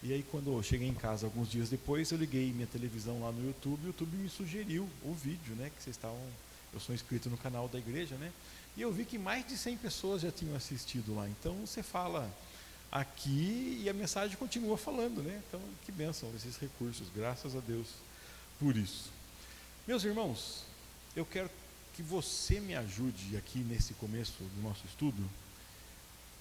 E aí quando eu cheguei em casa alguns dias depois, eu liguei minha televisão lá no YouTube, e o YouTube me sugeriu o vídeo, né, que vocês estavam, eu sou inscrito no canal da igreja, né, e eu vi que mais de 100 pessoas já tinham assistido lá. Então você fala aqui e a mensagem continua falando, né? Então que bênção esses recursos, graças a Deus por isso. Meus irmãos, eu quero que você me ajude aqui nesse começo do nosso estudo,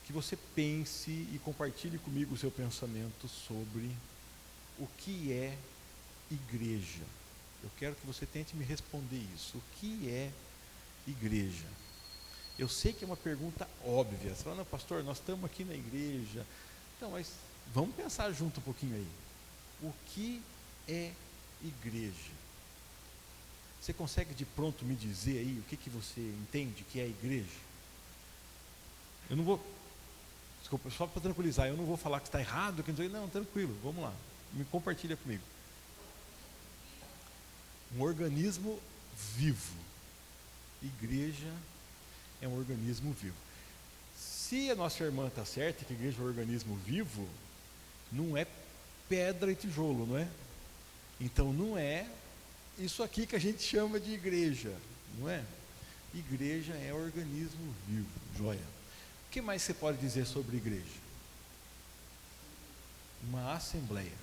que você pense e compartilhe comigo o seu pensamento sobre o que é igreja. Eu quero que você tente me responder isso. O que é igreja? Eu sei que é uma pergunta óbvia. Você fala, não, pastor, nós estamos aqui na igreja. Então, mas vamos pensar junto um pouquinho aí. O que é igreja? Você consegue de pronto me dizer aí o que você entende que é igreja? Eu não vou, desculpa, só para tranquilizar, eu não vou falar que está errado, que não, tranquilo, vamos lá, me compartilha comigo. Um organismo vivo. Igreja é um organismo vivo. Se a nossa irmã está certa, que a igreja é um organismo vivo, não é pedra e tijolo, não é? Então não é isso aqui que a gente chama de igreja, não é? Igreja é organismo vivo, joia. O que mais você pode dizer sobre igreja? Uma assembleia.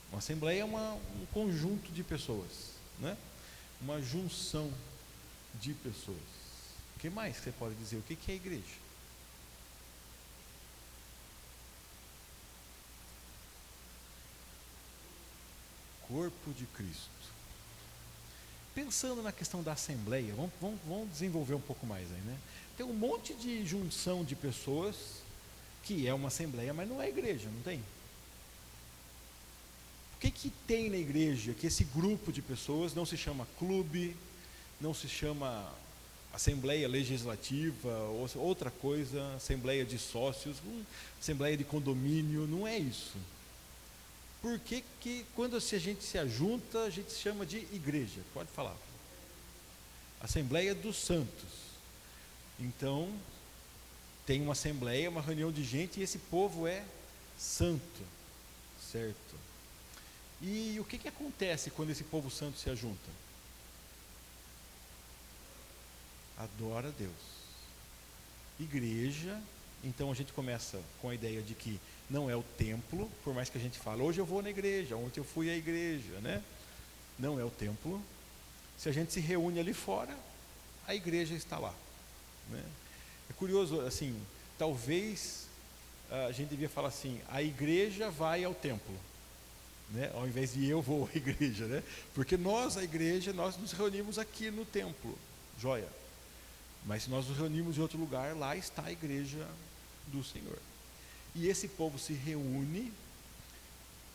Uma assembleia é um conjunto de pessoas, né? Uma junção de pessoas. O que mais você pode dizer? O que é igreja? Corpo de Cristo. Pensando na questão da assembleia, vamos desenvolver um pouco mais aí, né? Tem um monte de junção de pessoas que é uma assembleia, mas não é igreja, não tem? O que tem na igreja que esse grupo de pessoas não se chama clube, não se chama assembleia legislativa, ou outra coisa, assembleia de sócios, assembleia de condomínio, não é isso. Por que quando a gente se ajunta, a gente chama de igreja? Pode falar. Assembleia dos santos. Então, tem uma assembleia, uma reunião de gente, e esse povo é santo, certo? E o que acontece quando esse povo santo se ajunta? Adora a Deus. Igreja, então a gente começa com a ideia de que não é o templo, por mais que a gente fale, hoje eu vou na igreja, ontem eu fui à igreja, né? Não é o templo. Se a gente se reúne ali fora, a igreja está lá, né? É curioso, assim, talvez a gente devia falar assim, a igreja vai ao templo, né? Ao invés de eu vou à igreja, né? Porque nós, a igreja, nós nos reunimos aqui no templo, joia. Mas se nós nos reunimos em outro lugar, lá está a igreja do Senhor. E esse povo se reúne,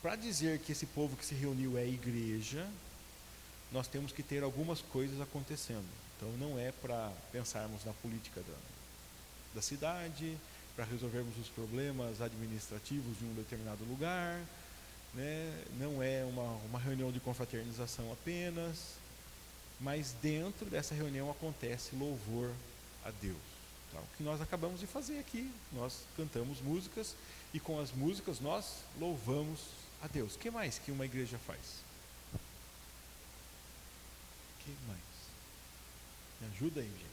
para dizer que esse povo que se reuniu é igreja, nós temos que ter algumas coisas acontecendo. Então não é para pensarmos na política da cidade, para resolvermos os problemas administrativos de um determinado lugar, né? Não é uma reunião de confraternização apenas, mas dentro dessa reunião acontece louvor a Deus. Tá? O que nós acabamos de fazer aqui, nós cantamos músicas e com as músicas nós louvamos a Deus. O que mais que uma igreja faz? O que mais? Me ajuda aí, gente.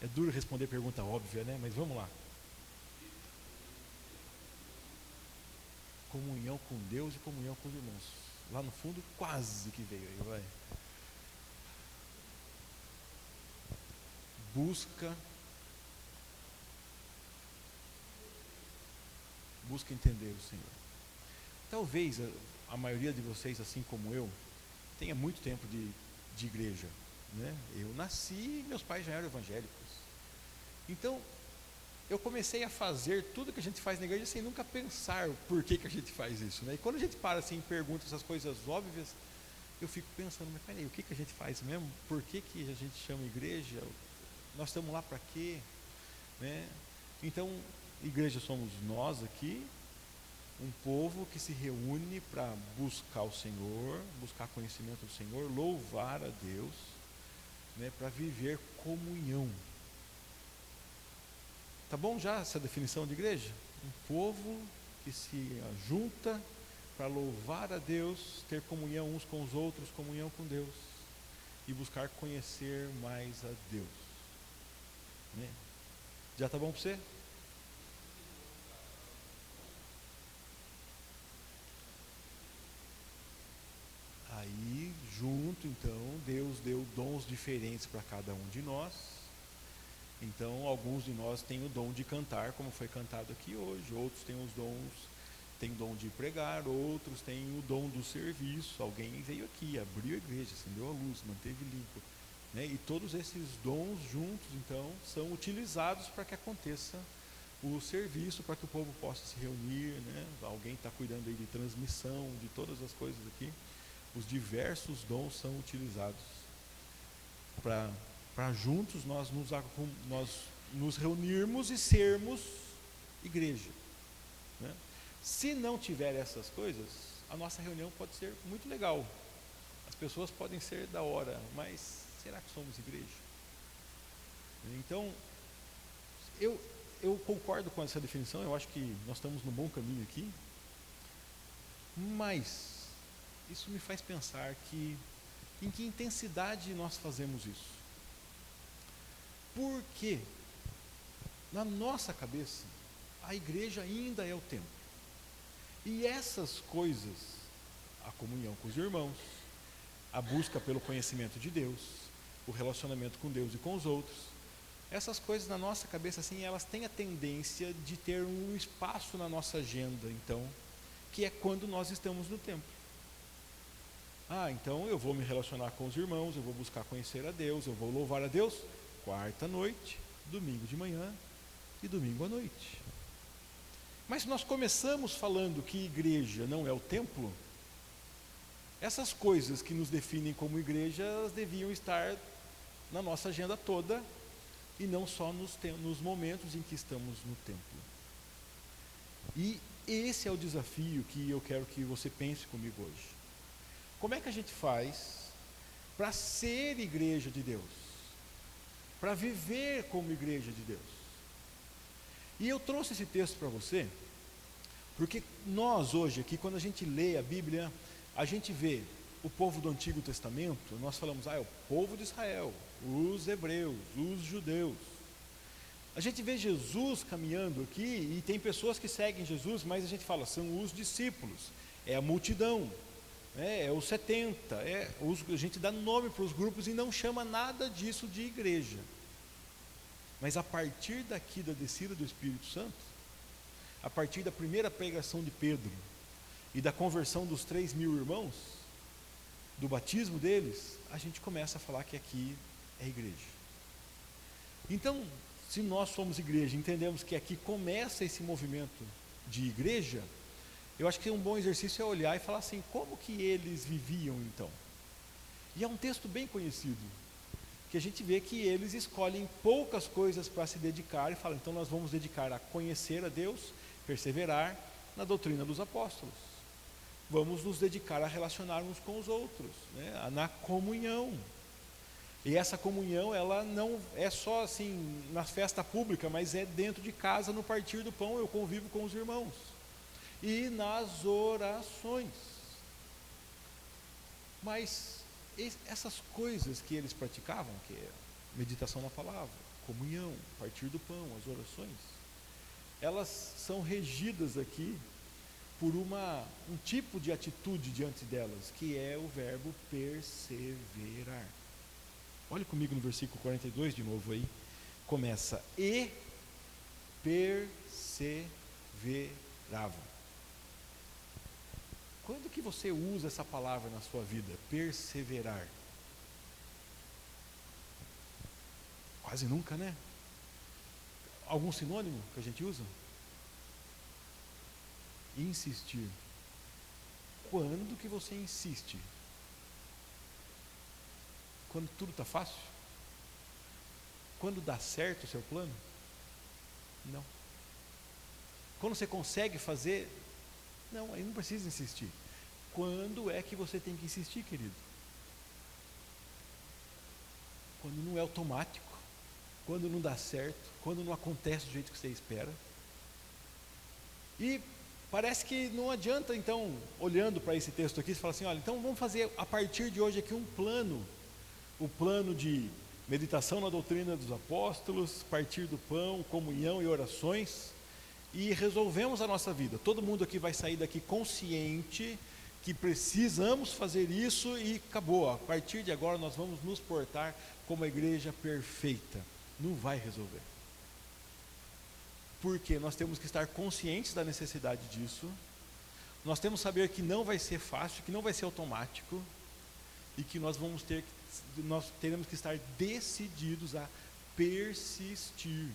É duro responder pergunta óbvia, né? Mas vamos lá. Comunhão com Deus e comunhão com os irmãos. Lá no fundo, quase que veio aí, vai. Busca entender o Senhor. Talvez a maioria de vocês, assim como eu, tenha muito tempo de igreja, né? Eu nasci e meus pais já eram evangélicos. Então, eu comecei a fazer tudo que a gente faz na igreja sem nunca pensar o porquê que a gente faz isso, né? E quando a gente para assim e pergunta essas coisas óbvias, eu fico pensando, mas peraí, o que a gente faz mesmo? Por que a gente chama igreja? Nós estamos lá para quê? Né? Então, igreja somos nós aqui, um povo que se reúne para buscar o Senhor, buscar conhecimento do Senhor, louvar a Deus, né, para viver comunhão. Tá bom já essa definição de igreja? Um povo que se junta para louvar a Deus, ter comunhão uns com os outros, comunhão com Deus e buscar conhecer mais a Deus. Né? Já está bom para você? Aí, junto, então, Deus deu dons diferentes para cada um de nós. Então, alguns de nós têm o dom de cantar, como foi cantado aqui hoje. Outros têm os dons, têm o dom de pregar. Outros têm o dom do serviço. Alguém veio aqui, abriu a igreja, acendeu a luz, manteve limpo. Né? E todos esses dons juntos, então, são utilizados para que aconteça o serviço, para que o povo possa se reunir. Né? Alguém está cuidando aí de transmissão, de todas as coisas aqui. Os diversos dons são utilizados para juntos nós nos reunirmos e sermos igreja. Né? Se não tiver essas coisas, a nossa reunião pode ser muito legal. As pessoas podem ser da hora, mas será que somos igreja? Então, eu concordo com essa definição, eu acho que nós estamos no bom caminho aqui, mas isso me faz pensar em que intensidade nós fazemos isso. Porque, na nossa cabeça, a igreja ainda é o templo. E essas coisas, a comunhão com os irmãos, a busca pelo conhecimento de Deus, o relacionamento com Deus e com os outros, essas coisas na nossa cabeça, assim, elas têm a tendência de ter um espaço na nossa agenda, então, que é quando nós estamos no templo. Então eu vou me relacionar com os irmãos, eu vou buscar conhecer a Deus, eu vou louvar a Deus quarta noite, domingo de manhã e domingo à noite. Mas se nós começamos falando que igreja não é o templo, essas coisas que nos definem como igreja, elas deviam estar na nossa agenda toda e não só nos momentos em que estamos no templo. E esse é o desafio que eu quero que você pense comigo hoje. Como é que a gente faz para ser igreja de Deus? Para viver como igreja de Deus? E eu trouxe esse texto para você, porque nós hoje aqui, quando a gente lê a Bíblia, a gente vê o povo do Antigo Testamento, nós falamos, é o povo de Israel, os hebreus, os judeus. A gente vê Jesus caminhando aqui, e tem pessoas que seguem Jesus, mas a gente fala, são os discípulos, é a multidão. É os 70, a gente dá nome para os grupos e não chama nada disso de igreja. Mas a partir daqui da descida do Espírito Santo, a partir da primeira pregação de Pedro e da conversão dos 3.000 irmãos, do batismo deles, a gente começa a falar que aqui é igreja. Então, se nós somos igreja, entendemos que aqui começa esse movimento de igreja, eu acho que um bom exercício é olhar e falar assim, como que eles viviam então? E é um texto bem conhecido, que a gente vê que eles escolhem poucas coisas para se dedicar e falam, então nós vamos dedicar a conhecer a Deus, perseverar na doutrina dos apóstolos. Vamos nos dedicar a relacionar uns com os outros, né? Na comunhão. E essa comunhão, ela não é só assim na festa pública, mas é dentro de casa, no partir do pão, eu convivo com os irmãos. E nas orações. Mas essas coisas que eles praticavam, que é meditação na palavra, comunhão, partir do pão, as orações, elas são regidas aqui por um tipo de atitude diante delas, que é o verbo perseverar. Olhe comigo no versículo 42 de novo aí, começa, e perseveravam. Quando que você usa essa palavra na sua vida? Perseverar. Quase nunca, né? Algum sinônimo que a gente usa? Insistir. Quando que você insiste? Quando tudo está fácil? Quando dá certo o seu plano? Não. Quando você consegue fazer? Não, aí não precisa insistir. Quando é que você tem que insistir, querido? Quando não é automático, quando não dá certo, quando não acontece do jeito que você espera. E parece que não adianta, então, olhando para esse texto aqui, você fala assim, olha, então vamos fazer a partir de hoje aqui um plano, o plano de meditação na doutrina dos apóstolos, partir do pão, comunhão e orações, e resolvemos a nossa vida. Todo mundo aqui vai sair daqui consciente que precisamos fazer isso e acabou. A partir de agora nós vamos nos portar como a igreja perfeita. Não vai resolver. Porque nós temos que estar conscientes da necessidade disso. Nós temos que saber que não vai ser fácil, que não vai ser automático e que nós teremos que estar decididos a persistir,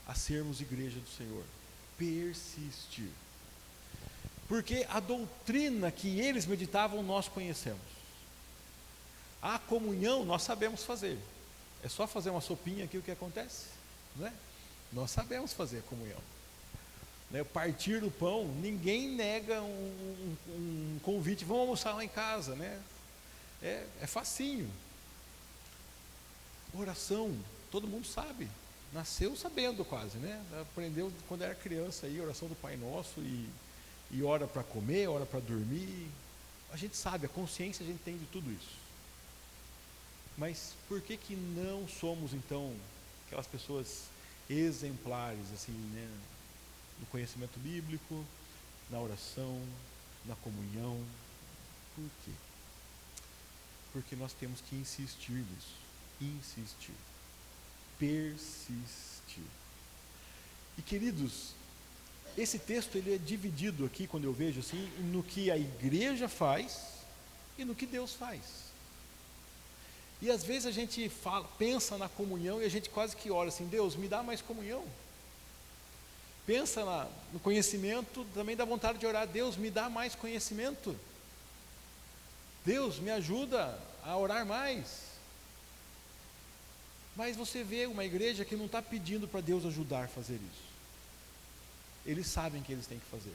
a sermos igreja do Senhor. Persistir. Porque a doutrina que eles meditavam nós conhecemos. A comunhão nós sabemos fazer. É só fazer uma sopinha aqui o que acontece, não é? Nós sabemos fazer a comunhão. Né? Partir do pão, ninguém nega um convite, vamos almoçar lá em casa, né? É facinho. Oração, todo mundo sabe. Nasceu sabendo quase, né? Aprendeu quando era criança aí, oração do Pai Nosso e hora para comer, hora para dormir. A gente sabe, a consciência a gente tem de tudo isso. Mas por que não somos então aquelas pessoas exemplares assim, né? No conhecimento bíblico, na oração, na comunhão? Por quê? Porque nós temos que insistir nisso. Insistir. Persistir. E queridos, esse texto ele é dividido aqui, quando eu vejo assim, no que a igreja faz e no que Deus faz. E às vezes a gente pensa na comunhão e a gente quase que ora assim, Deus, me dá mais comunhão. Pensa no conhecimento, também dá vontade de orar, Deus, me dá mais conhecimento. Deus, me ajuda a orar mais. Mas você vê uma igreja que não está pedindo para Deus ajudar a fazer isso. Eles sabem que eles têm que fazer.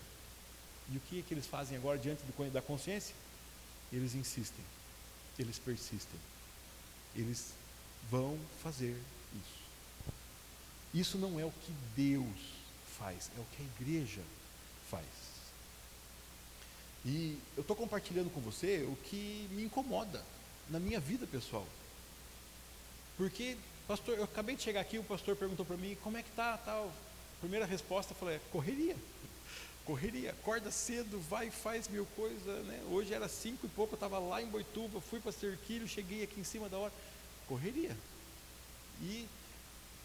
E o que é que eles fazem agora diante da consciência? Eles insistem, eles persistem, eles vão fazer isso. Isso não é o que Deus faz, é o que a igreja faz. E eu estou compartilhando com você o que me incomoda na minha vida pessoal. Porque, pastor, eu acabei de chegar aqui, o pastor perguntou para mim, como é que está, tal? Primeira resposta, eu falei, correria, acorda cedo, vai e faz mil coisas, né? Hoje era 5 e pouco, eu estava lá em Boituva, fui para Cerquilho, cheguei aqui em cima da hora, correria. E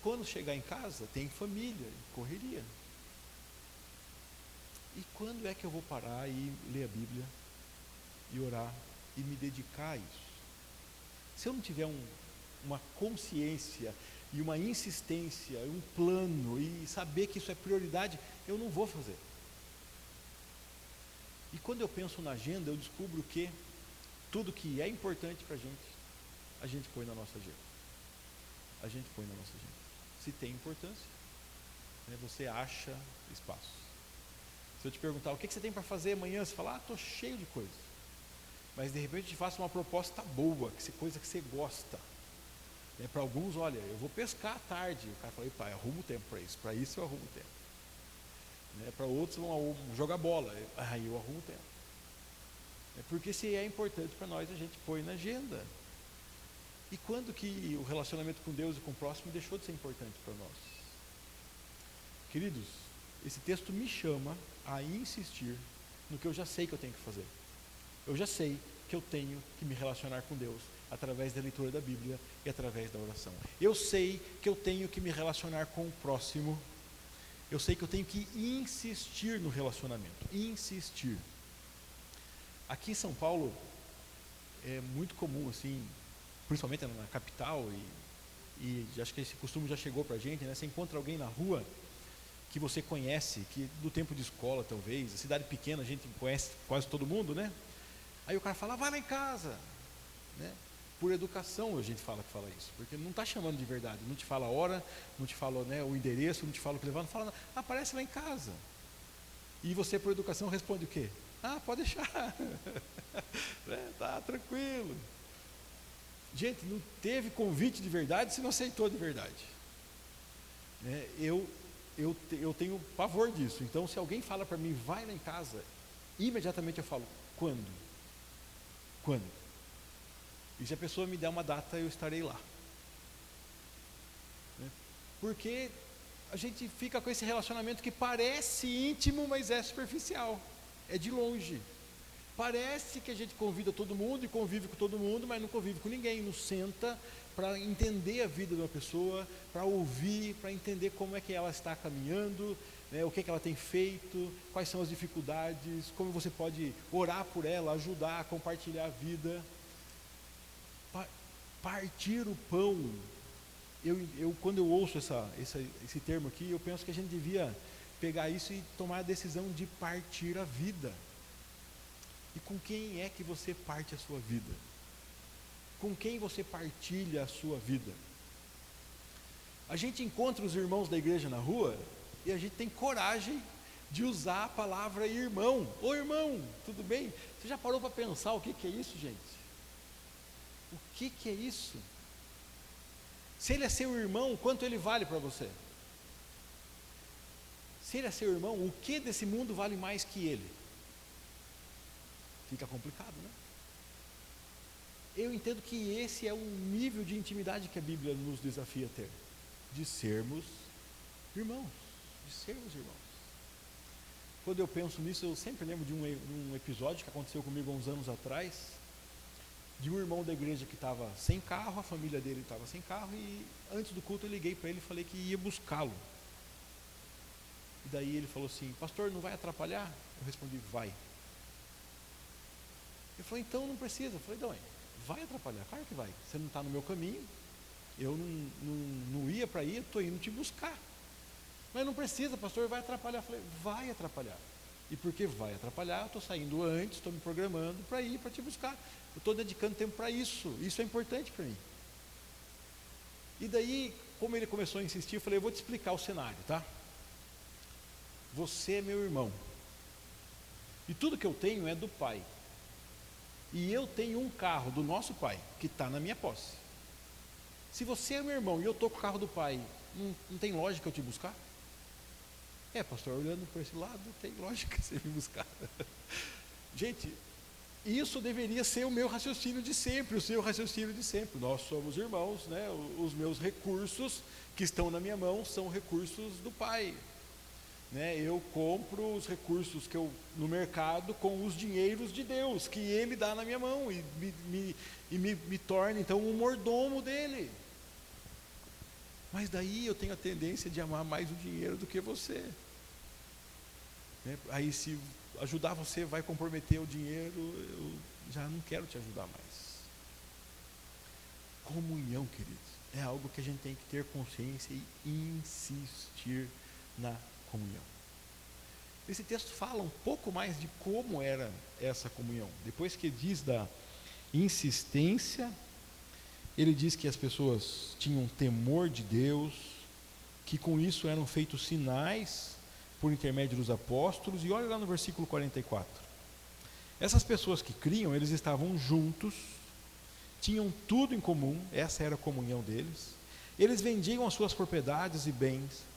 quando chegar em casa, tem família, correria. E quando é que eu vou parar e ler a Bíblia, e orar, e me dedicar a isso? Se eu não tiver uma consciência e uma insistência, um plano, e saber que isso é prioridade, eu não vou fazer. E quando eu penso na agenda, eu descubro que tudo que é importante para a gente põe na nossa agenda. A gente põe na nossa agenda. Se tem importância, né, você acha espaço. Se eu te perguntar, o que você tem para fazer amanhã? Você fala, estou cheio de coisa. Mas de repente eu te faço uma proposta boa, coisa que você gosta. Para alguns, olha, eu vou pescar à tarde. O cara fala, pai, arrumo tempo para isso eu arrumo tempo. Para outros, vão jogar bola. Aí eu arrumo tempo. Porque se é importante para nós, a gente põe na agenda. E quando que o relacionamento com Deus e com o próximo deixou de ser importante para nós? Queridos, esse texto me chama a insistir no que eu já sei que eu tenho que fazer. Eu já sei que eu tenho que me relacionar com Deus através da leitura da Bíblia e através da oração. Eu sei que eu tenho que me relacionar com o próximo. Eu sei que eu tenho que insistir no relacionamento. Insistir. Aqui em São Paulo é muito comum, assim, principalmente na capital, e acho que esse costume já chegou para a gente, né? Você encontra alguém na rua que você conhece, que do tempo de escola talvez, a cidade pequena a gente conhece quase todo mundo, né? Aí o cara fala, vai lá em casa, né? Por educação a gente fala isso, porque não está chamando de verdade, não te fala a hora, não te fala, né, o endereço, não te fala o que levar, não fala nada, aparece lá em casa. E você por educação responde o quê? Pode deixar, tá tranquilo. Gente, não teve convite de verdade se não aceitou de verdade. Eu eu tenho pavor disso. Então, se alguém fala para mim, vai lá em casa, imediatamente eu falo, quando? Quando? E se a pessoa me der uma data, eu estarei lá. Porque a gente fica com esse relacionamento que parece íntimo, mas é superficial, é de longe. Parece que a gente convida todo mundo e convive com todo mundo, mas não convive com ninguém, não senta para entender a vida de uma pessoa, para ouvir, para entender como é que ela está caminhando, né, o que é que ela tem feito, quais são as dificuldades, como você pode orar por ela, ajudar, compartilhar a vida. Partir o pão. Quando eu ouço esse termo aqui, eu penso que a gente devia pegar isso e tomar a decisão de partir a vida. E com quem é que você parte a sua vida? Com quem você partilha a sua vida? A gente encontra os irmãos da igreja na rua e a gente tem coragem de usar a palavra irmão. Ô irmão, tudo bem? Você já parou para pensar o que é isso, gente? O que é isso? Se ele é seu irmão, quanto ele vale para você? Se ele é seu irmão, o que desse mundo vale mais que ele? Fica complicado, né? Eu entendo que esse é um nível de intimidade que a Bíblia nos desafia a ter, de sermos irmãos, Quando eu penso nisso, eu sempre lembro de um episódio que aconteceu comigo há uns anos atrás, de um irmão da igreja que estava sem carro, a família dele estava sem carro, e antes do culto eu liguei para ele e falei que ia buscá-lo. E daí ele falou assim, pastor, não vai atrapalhar? Eu respondi, vai. Ele falou, então não precisa. Eu falei, não, vai atrapalhar, claro que vai. Você não está no meu caminho, eu não ia para ir, eu estou indo te buscar. Mas não precisa, pastor, vai atrapalhar. Eu falei, vai atrapalhar. E porque vai atrapalhar, eu estou saindo antes, estou me programando para ir para te buscar. Eu estou dedicando tempo para isso é importante para mim. E daí, como ele começou a insistir, eu falei, eu vou te explicar o cenário, tá? Você é meu irmão. E tudo que eu tenho é do pai. E eu tenho um carro do nosso pai, que está na minha posse. Se você é meu irmão e eu estou com o carro do pai, não tem lógica eu te buscar? Pastor, olhando por esse lado, tem lógica você me buscar. Gente, isso deveria ser o meu raciocínio de sempre, o seu raciocínio de sempre. Nós somos irmãos, né? Os meus recursos que estão na minha mão são recursos do pai. Né? Eu compro os recursos que no mercado com os dinheiros de Deus, que Ele dá na minha mão, e me torna então um mordomo dele. Mas daí eu tenho a tendência de amar mais o dinheiro do que você. Né? Aí se ajudar você vai comprometer o dinheiro, eu já não quero te ajudar mais. Comunhão, queridos, é algo que a gente tem que ter consciência e insistir na comunhão. Esse texto fala um pouco mais de como era essa comunhão. Depois que diz da insistência, ele diz que as pessoas tinham temor de Deus, que com isso eram feitos sinais por intermédio dos apóstolos, e olha lá no versículo 44. Essas pessoas que criam, eles estavam juntos, tinham tudo em comum, essa era a comunhão deles, eles vendiam as suas propriedades e bens,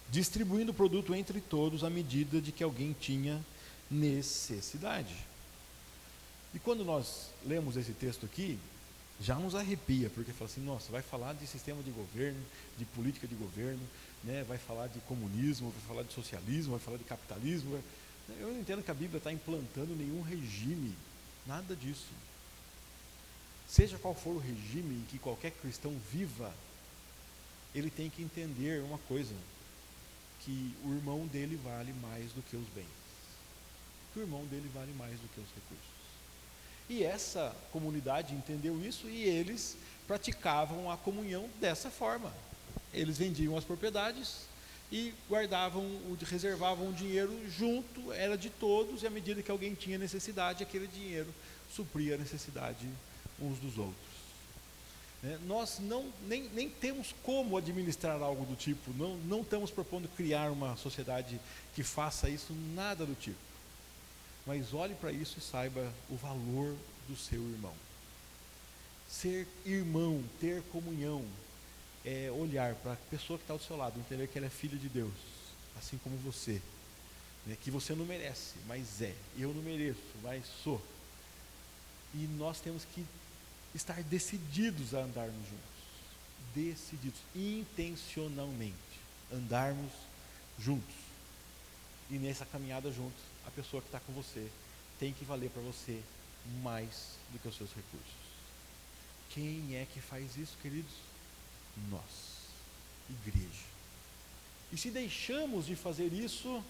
distribuindo o produto entre todos à medida de que alguém tinha necessidade. E quando nós lemos esse texto aqui, já nos arrepia, porque fala assim, nossa, vai falar de sistema de governo, de política de governo, né? Vai falar de comunismo, vai falar de socialismo, vai falar de capitalismo. Eu não entendo que a Bíblia está implantando nenhum regime, nada disso. Seja qual for o regime em que qualquer cristão viva, ele tem que entender uma coisa, que o irmão dele vale mais do que os bens, que o irmão dele vale mais do que os recursos. E essa comunidade entendeu isso e eles praticavam a comunhão dessa forma. Eles vendiam as propriedades e reservavam o dinheiro junto, era de todos, e à medida que alguém tinha necessidade, aquele dinheiro supria a necessidade uns dos outros. Nós nem temos como administrar algo do tipo, não estamos propondo criar uma sociedade que faça isso, nada do tipo. Mas olhe para isso e saiba o valor do seu irmão. Ser irmão, ter comunhão, é olhar para a pessoa que está ao seu lado, entender que ela é filha de Deus, assim como você, né? Que você não merece, mas é. Eu não mereço, mas sou. E nós temos que estar decididos a andarmos juntos. Decididos, intencionalmente, andarmos juntos. E nessa caminhada juntos, a pessoa que está com você tem que valer para você mais do que os seus recursos. Quem é que faz isso, queridos? Nós, igreja. E se deixamos de fazer isso,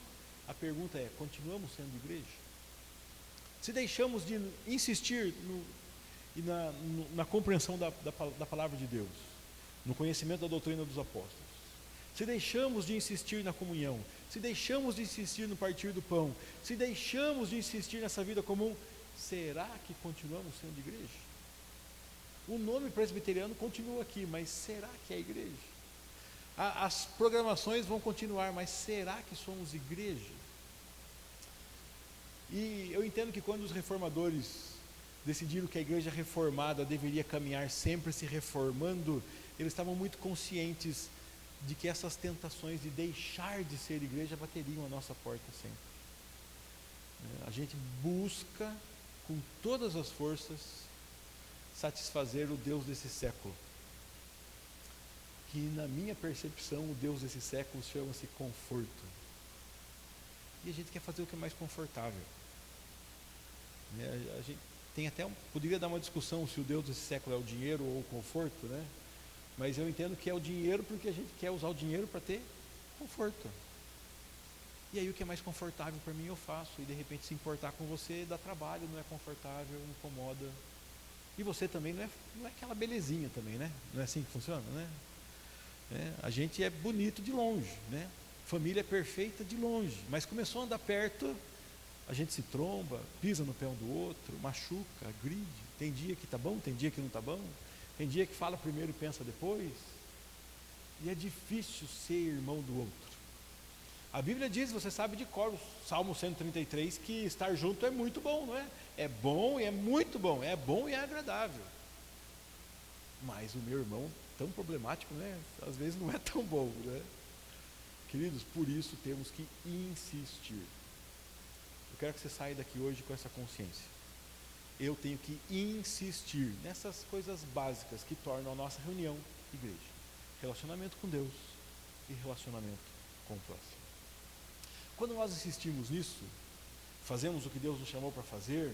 a pergunta é: continuamos sendo igreja? Se deixamos de insistir na compreensão da palavra de Deus, no conhecimento da doutrina dos apóstolos, se deixamos de insistir na comunhão, se deixamos de insistir no partir do pão, se deixamos de insistir nessa vida comum, será que continuamos sendo igreja? O nome presbiteriano continua aqui, mas será que é igreja? As programações vão continuar, mas será que somos igreja? E eu entendo que quando os reformadores decidiram que a igreja reformada deveria caminhar sempre se reformando, eles estavam muito conscientes de que essas tentações de deixar de ser igreja bateriam a nossa porta sempre. A gente busca com todas as forças satisfazer o Deus desse século, que na minha percepção o Deus desse século chama-se conforto, e a gente quer fazer o que é mais confortável. A gente tem até poderia dar uma discussão se o Deus desse século é o dinheiro ou o conforto, né? Mas eu entendo que é o dinheiro porque a gente quer usar o dinheiro para ter conforto. E aí o que é mais confortável para mim eu faço, e de repente se importar com você dá trabalho, não é confortável, incomoda. E você também não é aquela belezinha também, né? Não é assim que funciona, né? A gente é bonito de longe, né? Família é perfeita de longe, mas começou a andar perto, a gente se tromba, pisa no pé um do outro, machuca, agride. Tem dia que está bom, tem dia que não está bom, tem dia que fala primeiro e pensa depois, e é difícil ser irmão do outro. A Bíblia diz, você sabe de cor, o Salmo 133, que estar junto é muito bom, não é? É bom e é muito bom, é bom e é agradável. Mas o meu irmão, tão problemático, né? Às vezes não é tão bom, né? Queridos, por isso temos que insistir. Eu quero que você saia daqui hoje com essa consciência. Eu tenho que insistir nessas coisas básicas que tornam a nossa reunião igreja. Relacionamento com Deus e relacionamento com o próximo. Quando nós insistimos nisso, fazemos o que Deus nos chamou para fazer,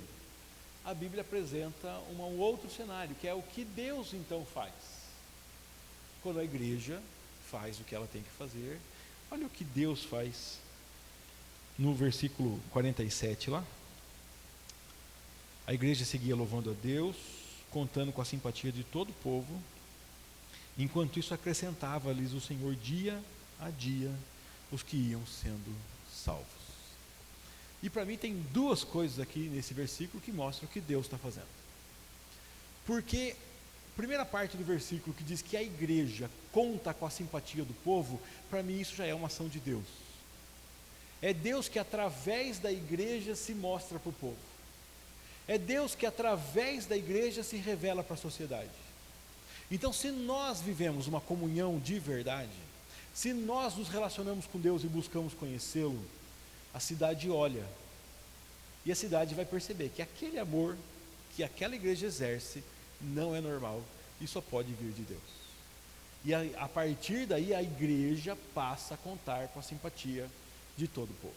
a Bíblia apresenta um outro cenário, que é o que Deus então faz. Quando a igreja faz o que ela tem que fazer, olha o que Deus faz no versículo 47 lá. A igreja seguia louvando a Deus, contando com a simpatia de todo o povo. Enquanto isso, acrescentava-lhes o Senhor dia a dia os que iam sendo salvos. E para mim tem duas coisas aqui nesse versículo que mostram o que Deus está fazendo. Porque a primeira parte do versículo que diz que a igreja conta com a simpatia do povo, para mim isso já é uma ação de Deus. É Deus que através da igreja se mostra para o povo. É Deus que através da igreja se revela para a sociedade. Então, se nós vivemos uma comunhão de verdade, se nós nos relacionamos com Deus e buscamos conhecê-lo, a cidade olha, e a cidade vai perceber que aquele amor que aquela igreja exerce não é normal e só pode vir de Deus. E a partir daí a igreja passa a contar com a simpatia de todo o povo.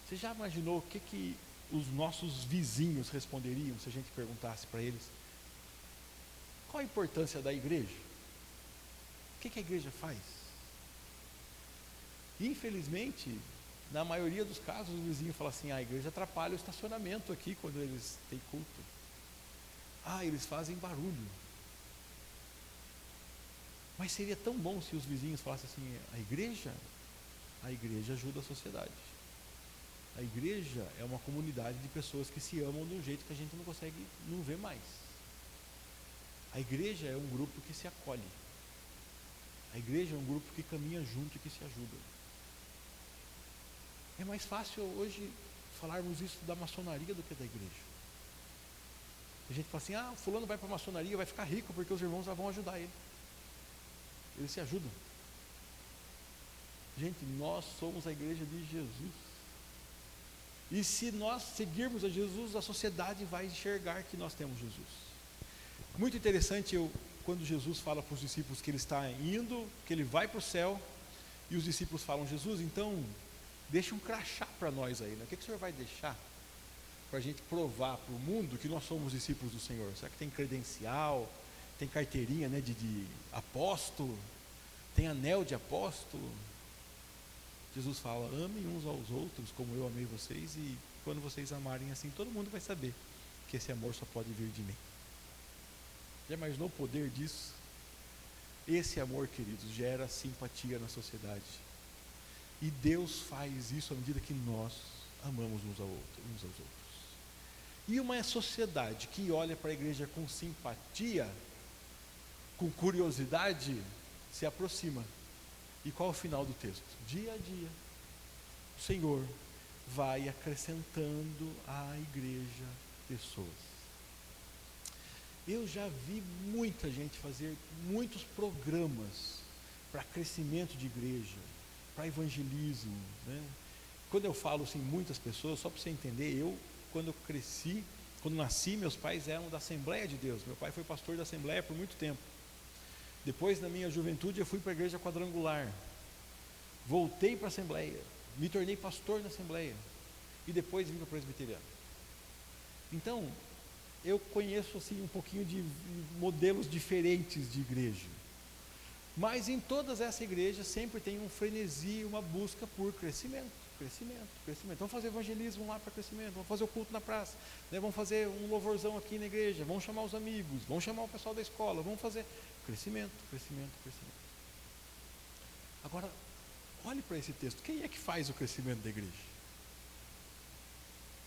Você já imaginou o que os nossos vizinhos responderiam se a gente perguntasse para eles qual a importância da igreja? O que a igreja faz? Infelizmente, na maioria dos casos, o vizinho fala assim: a igreja atrapalha o estacionamento aqui quando eles têm culto. Eles fazem barulho. Mas seria tão bom se os vizinhos falassem assim: a igreja ajuda a sociedade. A igreja é uma comunidade de pessoas que se amam de um jeito que a gente não consegue não ver mais. A igreja é um grupo que se acolhe. A igreja é um grupo que caminha junto e que se ajuda. É mais fácil hoje falarmos isso da maçonaria do que da igreja. A gente fala assim, fulano vai para a maçonaria, vai ficar rico, porque os irmãos já vão ajudar ele. Eles se ajudam. Gente, nós somos a igreja de Jesus. E se nós seguirmos a Jesus, a sociedade vai enxergar que nós temos Jesus. Muito interessante, quando Jesus fala para os discípulos que ele está indo, que ele vai para o céu, e os discípulos falam, Jesus, então, deixa um crachá para nós aí, né? O que o Senhor vai deixar para a gente provar para o mundo que nós somos discípulos do Senhor? Será que tem credencial, tem carteirinha, né, de apóstolo, tem anel de apóstolo? Jesus fala, amem uns aos outros como eu amei vocês, e quando vocês amarem assim, todo mundo vai saber que esse amor só pode vir de mim. Já imaginou o poder disso? Esse amor, queridos, gera simpatia na sociedade. E Deus faz isso à medida que nós amamos uns aos outros. E uma sociedade que olha para a igreja com simpatia, com curiosidade, se aproxima. E qual é o final do texto? Dia a dia, o Senhor vai acrescentando à igreja pessoas. Eu já vi muita gente fazer muitos programas para crescimento de igreja, para evangelismo, né? Quando eu falo assim, muitas pessoas, só para você entender, quando eu cresci, quando nasci, meus pais eram da Assembleia de Deus. Meu pai foi pastor da Assembleia por muito tempo. Depois, na minha juventude, eu fui para a igreja quadrangular. Voltei para a Assembleia, me tornei pastor na Assembleia. E depois vim para a Presbiteriana. Então, eu conheço assim, um pouquinho de modelos diferentes de igreja. Mas em todas essas igrejas sempre tem um frenesi, uma busca por crescimento. Vamos fazer evangelismo lá para crescimento, vamos fazer o culto na praça, né? Vamos fazer um louvorzão aqui na igreja, vamos chamar os amigos, vamos chamar o pessoal da escola, vamos fazer crescimento. Agora, olhe para esse texto, quem é que faz o crescimento da igreja?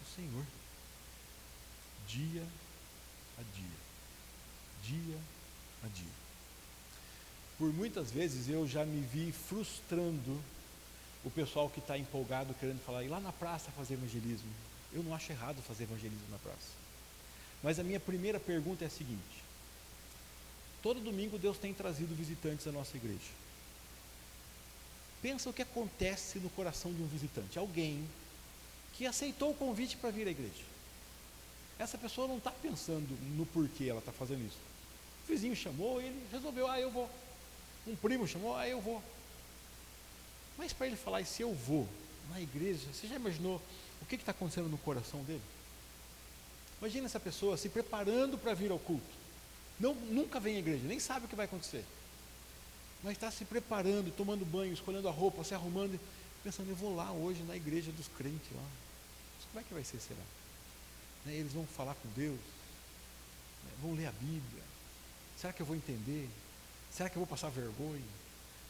O Senhor. Dia a dia. Por muitas vezes eu já me vi frustrando o pessoal que está empolgado, querendo falar, ir lá na praça fazer evangelismo. Eu não acho errado fazer evangelismo na praça. Mas a minha primeira pergunta é a seguinte: todo domingo Deus tem trazido visitantes à nossa igreja. Pensa o que acontece no coração de um visitante, alguém que aceitou o convite para vir à igreja. Essa pessoa não está pensando no porquê ela está fazendo isso. O vizinho chamou, ele resolveu, eu vou. Um primo chamou, eu vou. Mas para ele falar, e se eu vou na igreja, você já imaginou o que está acontecendo no coração dele? Imagina essa pessoa se preparando para vir ao culto. Nunca vem à igreja, nem sabe o que vai acontecer. Mas está se preparando, tomando banho, escolhendo a roupa, se arrumando, pensando, eu vou lá hoje na igreja dos crentes lá. Mas como é que vai ser, será? Eles vão falar com Deus, vão ler a Bíblia. Será que eu vou entender? Será que eu vou passar vergonha?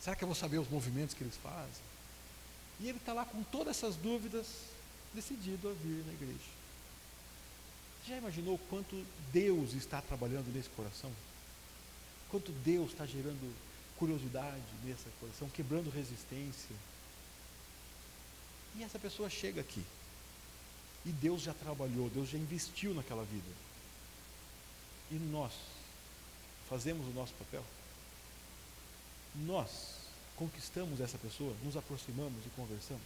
Será que eu vou saber os movimentos que eles fazem? E ele está lá com todas essas dúvidas, decidido a vir na igreja. Você já imaginou quanto Deus está trabalhando nesse coração? Quanto Deus está gerando curiosidade nesse coração, quebrando resistência? E essa pessoa chega aqui. E Deus já trabalhou, Deus já investiu naquela vida. E nós fazemos o nosso papel? Nós conquistamos essa pessoa, nos aproximamos e conversamos?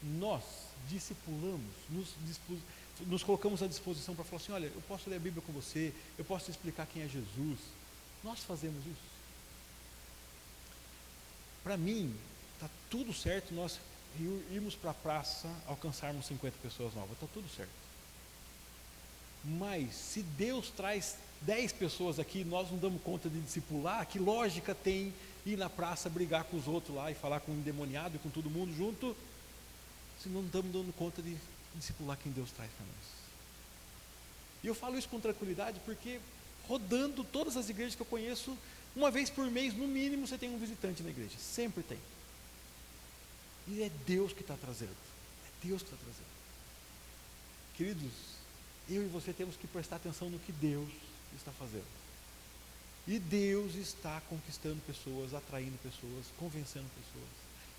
Nós discipulamos, nos colocamos à disposição para falar assim, olha, eu posso ler a Bíblia com você, eu posso te explicar quem é Jesus. Nós fazemos isso. Para mim, está tudo certo nós irmos para a praça, alcançarmos 50 pessoas novas, está tudo certo. Mas se Deus traz 10 pessoas aqui, nós não damos conta de discipular, que lógica tem ir na praça brigar com os outros lá e falar com o endemoniado e com todo mundo junto, se não estamos dando conta de discipular quem Deus traz para nós? E eu falo isso com tranquilidade porque rodando todas as igrejas que eu conheço, uma vez por mês, no mínimo, você tem um visitante na igreja, sempre tem. E é Deus que está trazendo. É Deus que está trazendo. Queridos, eu e você temos que prestar atenção no que Deus está fazendo. E Deus está conquistando pessoas, atraindo pessoas, convencendo pessoas,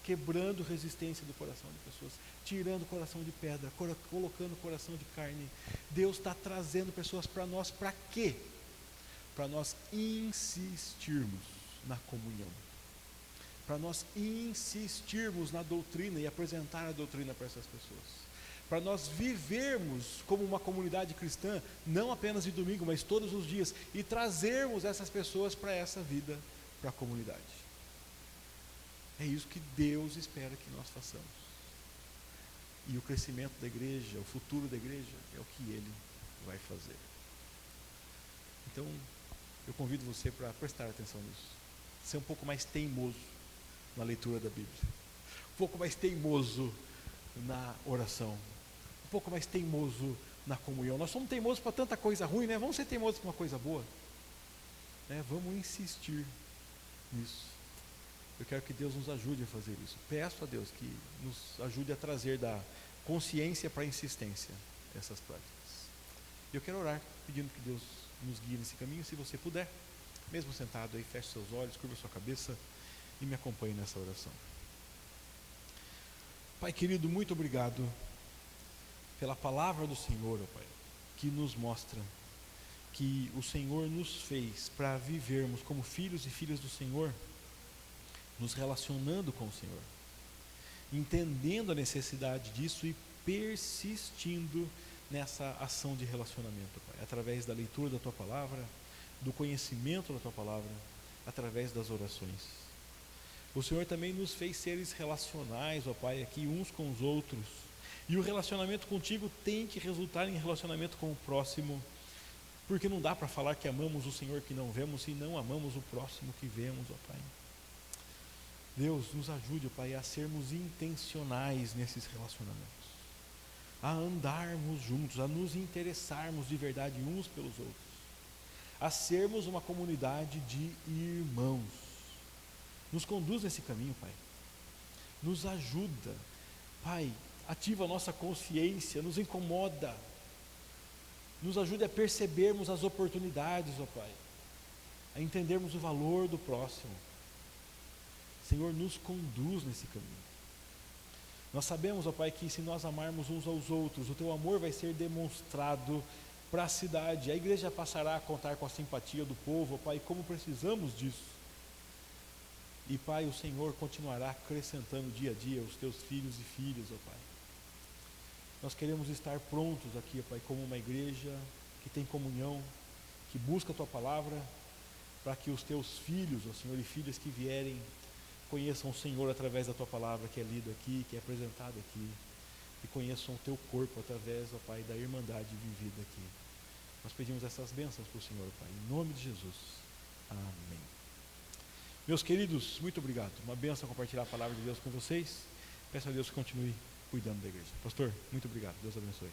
quebrando resistência do coração de pessoas, tirando o coração de pedra, colocando o coração de carne. Deus está trazendo pessoas para nós, para quê? Para nós insistirmos na comunhão, para nós insistirmos na doutrina e apresentar a doutrina para essas pessoas, para nós vivermos como uma comunidade cristã, não apenas de domingo, mas todos os dias, e trazermos essas pessoas para essa vida, para a comunidade. É isso que Deus espera que nós façamos. E o crescimento da igreja, o futuro da igreja, é o que Ele vai fazer. Então, eu convido você para prestar atenção nisso. Ser um pouco mais teimoso na leitura da Bíblia. Um pouco mais teimoso na oração. Um pouco mais teimoso na comunhão. Nós somos teimosos para tanta coisa ruim, né? Vamos ser teimosos para uma coisa boa. Né? Vamos insistir nisso. Eu quero que Deus nos ajude a fazer isso. Peço a Deus que nos ajude a trazer da consciência para a insistência essas práticas. Eu quero orar, pedindo que Deus nos guie nesse caminho. Se você puder, mesmo sentado aí, feche seus olhos, curva sua cabeça e me acompanhe nessa oração. Pai querido, muito obrigado pela palavra do Senhor, ó Pai, que nos mostra que o Senhor nos fez para vivermos como filhos e filhas do Senhor, nos relacionando com o Senhor, entendendo a necessidade disso e persistindo nessa ação de relacionamento, Pai, através da leitura da Tua Palavra, do conhecimento da Tua Palavra, através das orações. O Senhor também nos fez seres relacionais, ó Pai, aqui uns com os outros, e o relacionamento contigo tem que resultar em relacionamento com o próximo, porque não dá para falar que amamos o Senhor que não vemos e não amamos o próximo que vemos, ó Pai. Deus, nos ajude, Pai, a sermos intencionais nesses relacionamentos, a andarmos juntos, a nos interessarmos de verdade uns pelos outros, a sermos uma comunidade de irmãos. Nos conduz nesse caminho, Pai. Nos ajuda, Pai, ativa a nossa consciência, nos incomoda, nos ajude a percebermos as oportunidades, ó Pai, a entendermos o valor do próximo. Senhor, nos conduz nesse caminho. Nós sabemos, ó Pai, que se nós amarmos uns aos outros, o Teu amor vai ser demonstrado para a cidade. A igreja passará a contar com a simpatia do povo, ó Pai, como precisamos disso. E, Pai, o Senhor continuará acrescentando dia a dia os Teus filhos e filhas, ó Pai. Nós queremos estar prontos aqui, ó Pai, como uma igreja que tem comunhão, que busca a Tua Palavra, para que os Teus filhos, ó Senhor, e filhas que vierem, conheçam o Senhor através da Tua Palavra que é lida aqui, que é apresentada aqui, e conheçam o Teu corpo através, ó Pai, da irmandade vivida aqui. Nós pedimos essas bênçãos para o Senhor, Pai, em nome de Jesus. Amém. Meus queridos, muito obrigado. Uma bênção compartilhar a palavra de Deus com vocês. Peço a Deus que continue cuidando da igreja. Pastor, muito obrigado. Deus abençoe.